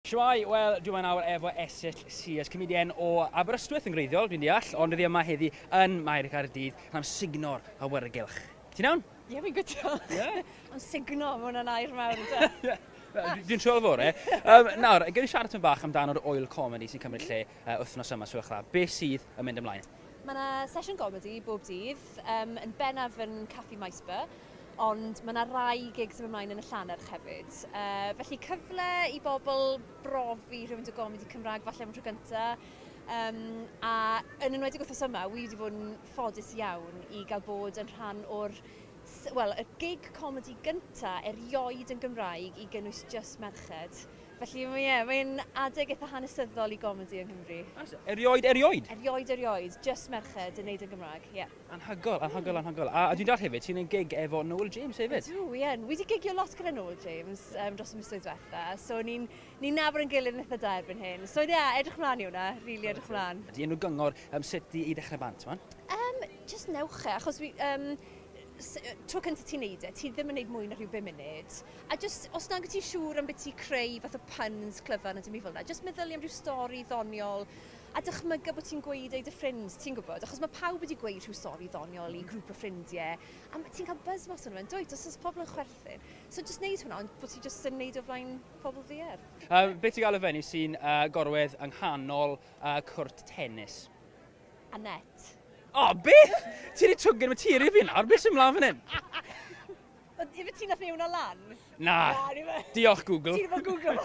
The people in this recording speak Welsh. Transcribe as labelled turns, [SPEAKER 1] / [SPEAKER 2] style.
[SPEAKER 1] Shwai, wel, dwi'n mynd nawr efo Esyllt Sears, cymdeithasol o Aberystwyth yn gwreiddiol, dwi'n deall, ond rydw i yma heddi yn Mair y Caerdydd am signo'r awyrgylch. Ti'n iawn?
[SPEAKER 2] Ie, fi'n gydio. Ond signo, mae hwnna'n air mawr.
[SPEAKER 1] Dwi'n trio fawr, Nawr, gyrru siarad yn bach amdano'r oil comedy sy'n cymryd lle wythnos yma, swch dda. Be sydd yn mynd ymlaen?
[SPEAKER 2] Mae yna sesiwn comedy bob dydd, yn bennaf yn Caffi Maesba, ond mae yna rai gigs yn ymlaen yn y Llanerch hefyd. Felly cyfle i bobl brofi rhywun o gomedi Cymraeg falle am y tro gyntaf. A yn enwedig wythnos yma, wi wedi bod yn ffodus iawn i gael bod yn rhan o'r y gig comedi gyntaf erioed yn Gymraeg i gynnwys just merched. Felly mae'n adeg eitha hanesyddol i gomedi yng Nghymru.
[SPEAKER 1] Erioed?
[SPEAKER 2] Erioed, just merched yn neud yn Gymraeg, ie.
[SPEAKER 1] Anhygol. A dwi'n dal hefyd, ti'n ein gig efo Noel James hefyd?
[SPEAKER 2] Ydw, ie. Wi wedi gigio lot gyda Noel James dros y misoedd diwetha, so ni'n nabod yn gilydd yn eitha da erbyn hyn. So ie, edrych mlaen i hwnna, rili edrych mlaen.
[SPEAKER 1] Di enw gyngor sut i ddechrau bant, man?
[SPEAKER 2] Just newch e, achos tro cyntaf ti'n neud ti ddim yn neud mwy na rhyw 5 munud. A just, os nag ti'n siŵr am beth ti'n creu fath o puns clyfar na dim i fel yna, just meddylu am rhyw stori ddoniol a dychmygu bod ti'n gweud ei dy ffrind, ti'n gwybod? Achos mae pawb wedi gweud rhyw stori ddoniol i grŵp o ffrindiau, a ti'n cael buzz mas o'n nhw'n dweud, os oes pobl yn chwerthin. So just neud hwnna, ond bod ti'n just yn neud o flaen pobl ddier.
[SPEAKER 1] Be ti'n gael y fenni sy'n gorwedd yng nghanol cwrt tennis?
[SPEAKER 2] Anet.
[SPEAKER 1] O, beth? Ti'n ei twgyn materi fi nawr? Beth sy'n mlaen fan hyn?
[SPEAKER 2] Ife ti'n nath neu hwnna lan?
[SPEAKER 1] Na. Diolch Google.
[SPEAKER 2] Ti'n efo Google?